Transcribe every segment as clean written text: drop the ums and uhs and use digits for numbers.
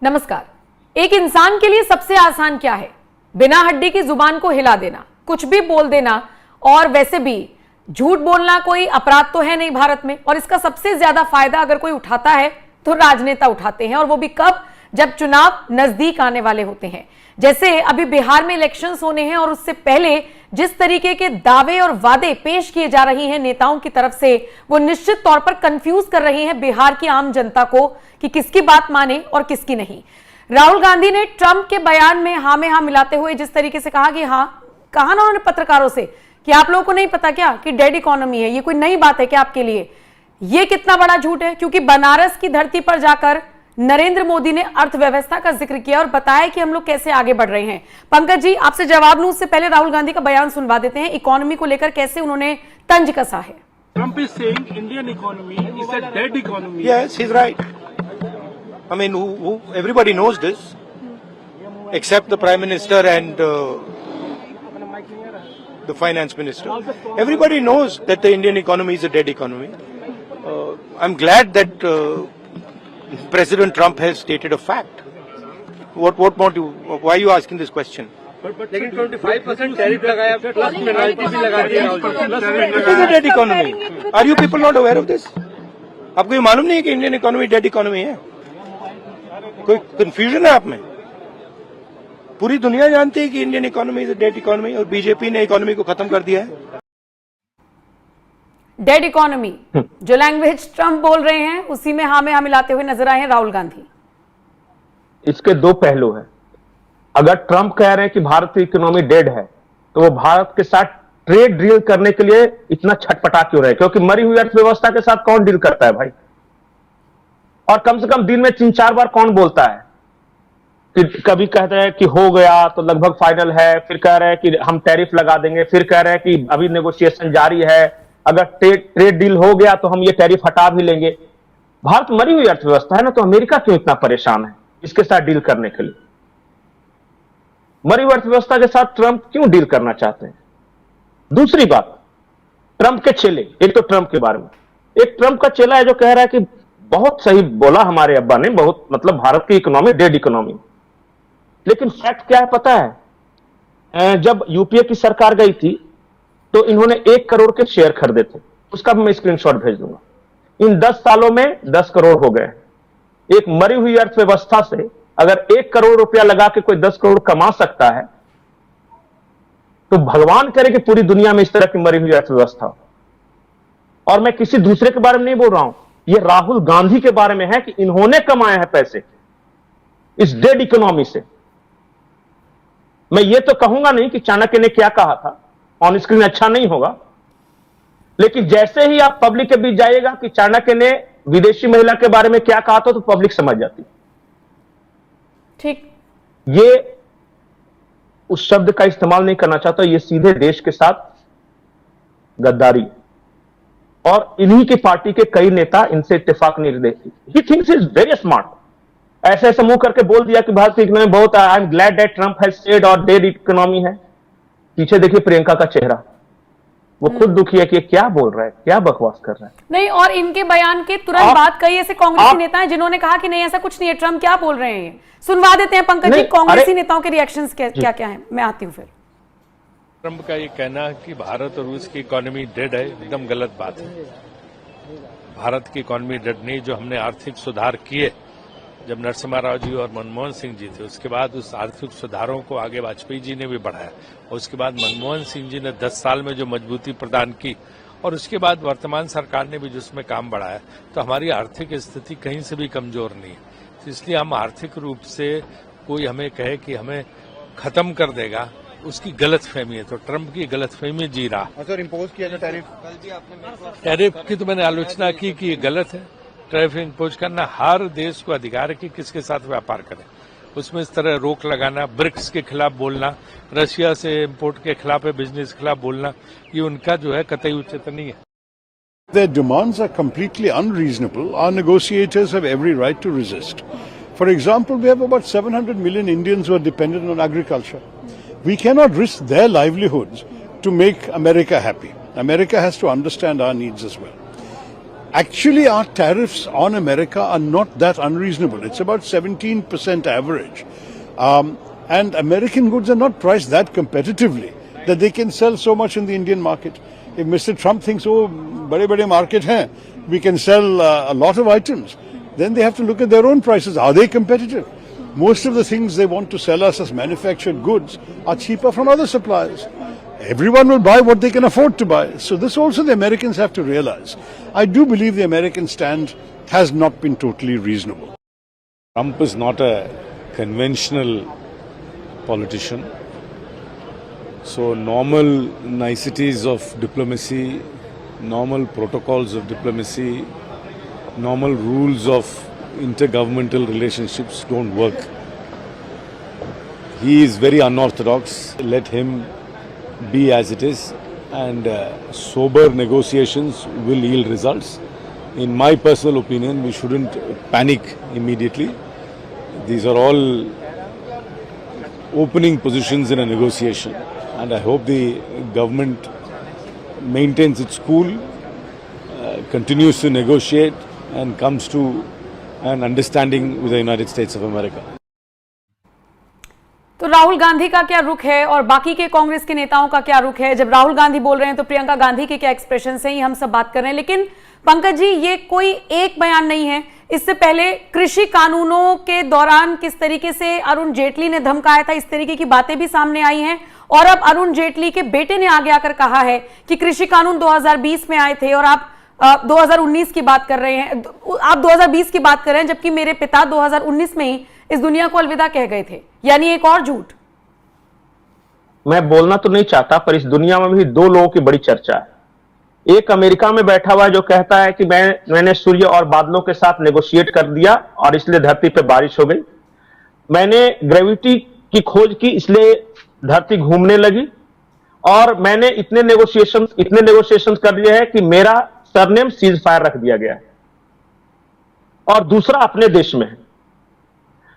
नमस्कार। एक इंसान के लिए सबसे आसान क्या है? बिना हड्डी की जुबान को हिला देना, कुछ भी बोल देना। और वैसे भी झूठ बोलना कोई अपराध तो है नहीं भारत में, और इसका सबसे ज्यादा फायदा अगर कोई उठाता है तो राजनेता उठाते हैं, और वो भी कब? जब चुनाव नजदीक आने वाले होते हैं। जैसे अभी बिहार में इलेक्शंस होने हैं, और उससे पहले जिस तरीके के दावे और वादे पेश किए जा रही हैं नेताओं की तरफ से, वो निश्चित तौर पर कंफ्यूज कर रही हैं बिहार की आम जनता को कि किसकी बात माने और किसकी नहीं। राहुल गांधी ने ट्रंप के बयान में हाँ में हाँ मिलाते हुए जिस तरीके से कहा कि हाँ, कहा ना उन्होंने पत्रकारों से कि आप लोगों को नहीं पता क्या कि डेड इकोनॉमी है, ये कोई नई बात है क्या आपके लिए? ये कितना बड़ा झूठ है, क्योंकि बनारस की धरती पर जाकर नरेंद्र मोदी ने अर्थव्यवस्था का जिक्र किया और बताया कि हम लोग कैसे आगे बढ़ रहे हैं। पंकज जी, आपसे जवाब लूं उससे पहले राहुल गांधी का बयान सुनवा देते हैं, इकोनॉमी को लेकर कैसे उन्होंने तंज कसा है। Trump is saying Indian economy is a dead economy. Yes, he's right. I mean, everybody knows this, except the Prime Minister and the Finance Minister. Everybody knows that the Indian economy is a dead economy. I'm glad that President Trump has stated a fact. What more do you, why are you asking this question? लेकिन 25% tariff लगाया, plus penalty भी लगा दी। It is a dead economy. Are you people not aware of this? आपको ये मालूम नहीं है कि इंडियन इकोनॉमी डेड इकोनॉमी है? कोई कंफ्यूजन है आप में? पूरी दुनिया जानती है कि Indian economy is a dead economy, और बीजेपी ने इकोनॉमी को खत्म कर दिया है। डेड इकोनॉमी, जो लैंग्वेज ट्रंप बोल रहे हैं उसी में हाँ में हाँ मिलाते हुए नजर आए हैं राहुल गांधी। इसके दो पहलू हैं। अगर ट्रंप कह रहे हैं कि भारत की इकोनॉमी डेड है, तो वो भारत के साथ ट्रेड डील करने के लिए इतना छटपटा क्यों रहे? क्योंकि मरी हुई अर्थव्यवस्था के साथ कौन डील करता है भाई? और कम से कम दिन में 3-4 बार कौन बोलता है कि कभी कहते हैं कि हो गया तो लगभग फाइनल है, फिर कह रहे हैं कि हम टैरिफ लगा देंगे, फिर कह रहे हैं कि अभी नेगोशिएशन जारी है, अगर ट्रेड डील हो गया तो हम ये टैरिफ हटा भी लेंगे। भारत मरी हुई अर्थव्यवस्था है ना, तो अमेरिका क्यों इतना परेशान है इसके साथ डील करने के लिए? मरी हुई अर्थव्यवस्था के साथ ट्रंप क्यों डील करना चाहते हैं? दूसरी बात, ट्रंप के चेले, एक तो ट्रंप के बारे में, एक ट्रंप का चेला है जो कह रहा है कि बहुत सही बोला हमारे अब्बा ने, बहुत मतलब भारत की इकोनॉमी डेड इकोनॉमी। लेकिन फैक्ट क्या है पता है? जब यूपीए की सरकार गई थी तो इन्होंने 1 करोड़ के शेयर खरीदे थे, उसका भी मैं स्क्रीनशॉट भेज दूंगा। इन 10 सालों में 10 करोड़ हो गए। एक मरी हुई अर्थव्यवस्था से अगर 1 करोड़ रुपया लगा के कोई 10 करोड़ कमा सकता है, तो भगवान करे कि पूरी दुनिया में इस तरह की मरी हुई अर्थव्यवस्था हो। और मैं किसी दूसरे के बारे में नहीं बोल रहा हूं, यह राहुल गांधी के बारे में है कि इन्होंने कमाए हैं पैसे इस डेड इकोनॉमी से। मैं ये तो कहूंगा नहीं कि चाणक्य ने क्या कहा था, ऑन स्क्रीन अच्छा नहीं होगा, लेकिन जैसे ही आप पब्लिक के बीच जाइएगा कि चाणक्य ने विदेशी महिला के बारे में क्या कहा था, तो पब्लिक समझ जाती। ठीक, ये उस शब्द का इस्तेमाल नहीं करना चाहता, ये सीधे देश के साथ गद्दारी, और इन्हीं की पार्टी के कई नेता इनसे इत्तेफाक नहीं देती। He thinks is very smart. ऐसे ऐसे मुंह करके बोल दिया कि भारत की इकोनॉमी बहुत, I am glad that Trump has said और डेड इकोनॉमी है। पीछे देखिए प्रियंका का चेहरा, वो खुद दुखी है कि क्या बोल रहा है, क्या बकवास कर रहा है। नहीं, और इनके बयान के तुरंत बाद कई ऐसे कांग्रेसी नेता हैं जिन्होंने कहा कि नहीं ऐसा कुछ नहीं है, ट्रंप क्या बोल रहे हैं। सुनवा देते हैं पंकज जी, कांग्रेसी नेताओं के रिएक्शंस क्या क्या हैं। मैं आती हूं फिर। ट्रंप का ये कहना कि भारत और रूस की इकोनॉमी डेड है, एकदम गलत बात है। भारत की इकोनॉमी डेड नहीं, जो हमने आर्थिक सुधार किए जब नरसिम्हा राव जी और मनमोहन सिंह जी थे, उसके बाद उस आर्थिक सुधारों को आगे वाजपेयी जी ने भी बढ़ाया, और उसके बाद मनमोहन सिंह जी ने 10 साल में जो मजबूती प्रदान की, और उसके बाद वर्तमान सरकार ने भी जिसमें काम बढ़ाया, तो हमारी आर्थिक स्थिति कहीं से भी कमजोर नहीं है। तो इसलिए हम आर्थिक रूप से कोई हमें कहे कि हमें खत्म कर देगा, उसकी गलतफहमी है। तो ट्रंप की गलतफहमी जी रहा। सर, इम्पोज किया जो टैरिफ की तो मैंने आलोचना की कि ये गलत है। टैरिफ इम्पोज करना, हर देश को अधिकार है कि किसके साथ व्यापार करे, उसमें इस तरह रोक लगाना, ब्रिक्स के खिलाफ बोलना, रशिया से इम्पोर्ट के खिलाफ है, बिजनेस के खिलाफ बोलना, ये उनका जो है कतई उचित नहीं है। Their demands are completely unreasonable. Our negotiators have every right to resist. For example, we have about 700 million Indians who are dependent on agriculture. We cannot risk their livelihoods to make America happy. America has to understand our needs as well. Actually, our tariffs on America are not that unreasonable. It's about 17% average. And American goods are not priced that competitively that they can sell so much in the Indian market. If Mr. Trump thinks, oh, bade market hai, we can sell a lot of items, then they have to look at their own prices. Are they competitive? Most of the things they want to sell us as manufactured goods are cheaper from other suppliers. Everyone will buy what they can afford to buy. So this also the Americans have to realize. I do believe the American stand has not been totally reasonable. Trump is not a conventional politician. So normal niceties of diplomacy, normal protocols of diplomacy, normal rules of intergovernmental relationships don't work. He is very unorthodox. Let him be as it is, and sober negotiations will yield results. In my personal opinion, we shouldn't panic immediately. These are all opening positions in a negotiation, and I hope the government maintains its cool, continues to negotiate, and comes to an understanding with the United States of America. तो राहुल गांधी का क्या रुख है और बाकी के कांग्रेस के नेताओं का क्या रुख है? जब राहुल गांधी बोल रहे हैं तो प्रियंका गांधी के क्या एक्सप्रेशन है, ये हम सब बात कर रहे हैं। लेकिन पंकज जी, ये कोई एक बयान नहीं है। इससे पहले कृषि कानूनों के दौरान किस तरीके से अरुण जेटली ने धमकाया था, इस तरीके की बातें भी सामने आई हैं। और अब अरुण जेटली के बेटे ने आगे आकर कहा है कि कृषि कानून 2020 में आए थे और आप 2019 की बात कर रहे हैं, आप 2020 की बात कर रहे हैं, जबकि मेरे पिता 2019 में ही इस दुनिया को अलविदा कह गए थे। यानी एक और झूठ। मैं बोलना तो नहीं चाहता, पर इस दुनिया में भी दो लोगों की बड़ी चर्चा है। एक अमेरिका में बैठा हुआ है जो कहता है कि मैंने सूर्य और बादलों के साथ नेगोशिएट कर दिया और इसलिए धरती पे बारिश हो गई। मैंने ग्रेविटी की खोज की इसलिए धरती घूमने लगी, और मैंने इतने नेगोशिएशन कर लिए हैं कि मेरा सरनेम सीज फायर रख दिया गया है। और दूसरा अपने देश में है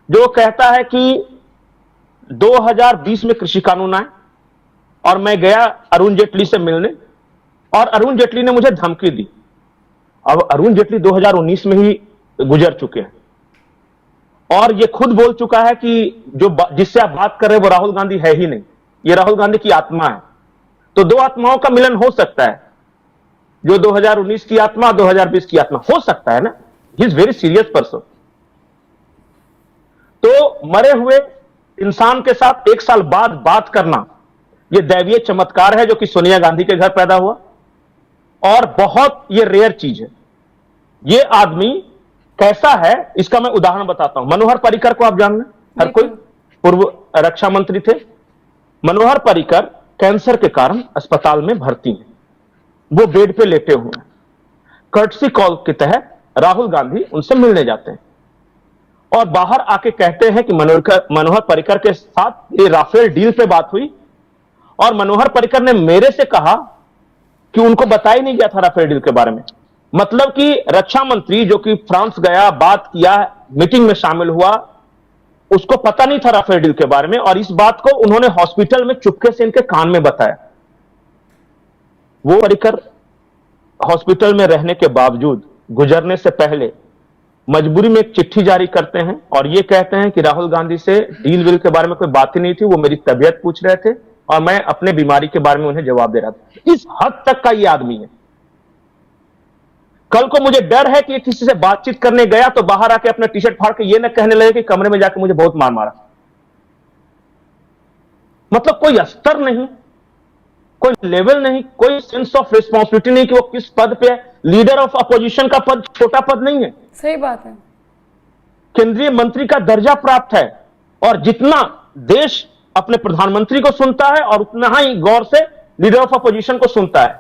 जो कहता है कि 2020 में कृषि कानून आए और मैं गया अरुण जेटली से मिलने और अरुण जेटली ने मुझे धमकी दी। अब अरुण जेटली 2019 में ही गुजर चुके हैं और ये खुद बोल चुका है कि जिससे आप बात कर रहे हैं वो राहुल गांधी है ही नहीं, ये राहुल गांधी की आत्मा है। तो दो आत्माओं का मिलन हो सकता है, जो 2019 की आत्मा 2020 की आत्मा हो सकता है ना। He is very serious person. तो मरे हुए इंसान के साथ एक साल बाद बात करना यह दैवीय चमत्कार है जो कि सोनिया गांधी के घर पैदा हुआ, और बहुत यह रेयर चीज है। यह आदमी कैसा है इसका मैं उदाहरण बताता हूं। मनोहर पर्रिकर को आप जानते हैं, हर कोई पूर्व रक्षा मंत्री थे। मनोहर पर्रिकर कैंसर के कारण अस्पताल में भर्ती हैं, वो बेड पे लेटे हुए हैं। कर्टसी कॉल के तहत राहुल गांधी उनसे मिलने जाते हैं और बाहर आके कहते हैं कि मनोहर पर्रिकर के साथ ये राफेल डील पे बात हुई, और मनोहर पर्रिकर ने मेरे से कहा कि उनको बताया नहीं गया था राफेल डील के बारे में। मतलब कि रक्षा मंत्री जो कि फ्रांस गया, बात किया, मीटिंग में शामिल हुआ, उसको पता नहीं था राफेल डील के बारे में, और इस बात को उन्होंने हॉस्पिटल में चुपके से इनके कान में बताया। वो पर्रिकर हॉस्पिटल में रहने के बावजूद गुजरने से पहले मजबूरी में एक चिट्ठी जारी करते हैं और ये कहते हैं कि राहुल गांधी से डील विल के बारे में कोई बात ही नहीं थी, वो मेरी तबीयत पूछ रहे थे और मैं अपने बीमारी के बारे में उन्हें जवाब दे रहा था। इस हद तक का ये आदमी है। कल को मुझे डर है कि किसी से बातचीत करने गया तो बाहर आके अपना टी शर्ट फाड़ के ये न कहने लगे कि कमरे में जाके मुझे बहुत मार मारा। मतलब कोई स्तर नहीं, कोई लेवल नहीं, कोई सेंस ऑफ रिस्पॉन्सिबिलिटी नहीं कि वो किस पद पे है। लीडर ऑफ अपोजिशन का पद छोटा पद नहीं है। सही बात है। केंद्रीय मंत्री का दर्जा प्राप्त है, और जितना देश अपने प्रधानमंत्री को सुनता है और उतना ही गौर से लीडर ऑफ अपोजिशन को सुनता है।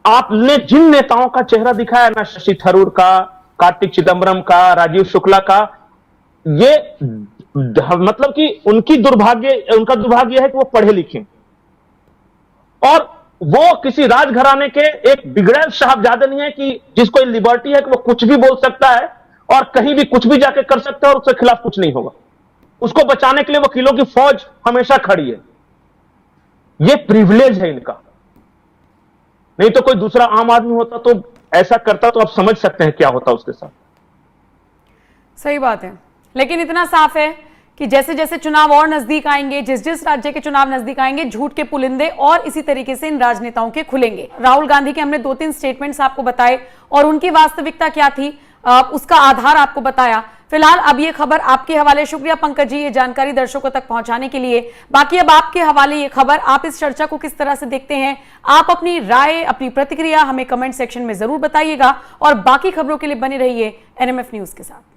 आपने जिन नेताओं का चेहरा दिखाया ना, शशि थरूर का, कार्तिक चिदम्बरम का, राजीव शुक्ला का, ये मतलब कि उनका दुर्भाग्य है कि वो पढ़े लिखे और वो किसी राजघराने के एक बिगड़ैल साहबजादे नहीं है कि जिसको लिबर्टी है कि वो कुछ भी बोल सकता है और कहीं भी कुछ भी जाके कर सकता है और उसके खिलाफ कुछ नहीं होगा। उसको बचाने के लिए वकीलों की फौज हमेशा खड़ी है। ये प्रिविलेज है इनका। नहीं तो कोई दूसरा आम आदमी होता तो ऐसा करता तो आप समझ सकते हैं क्या होता उसके साथ। सही बात है, लेकिन इतना साफ है कि जैसे जैसे चुनाव और नजदीक आएंगे, जिस जिस राज्य के चुनाव नजदीक आएंगे, झूठ के पुलिंदे और इसी तरीके से इन राजनेताओं के खुलेंगे। राहुल गांधी के हमने 2-3 स्टेटमेंट्स आपको बताए और उनकी वास्तविकता क्या थी उसका आधार आपको बताया। फिलहाल अब ये खबर आपके हवाले। शुक्रिया पंकज जी ये जानकारी दर्शकों तक पहुंचाने के लिए। बाकी अब आपके हवाले ये खबर, आप इस चर्चा को किस तरह से देखते हैं? आप अपनी राय, अपनी प्रतिक्रिया हमें कमेंट सेक्शन में जरूर बताइएगा और बाकी खबरों के लिए बने रहिए NMF न्यूज के साथ।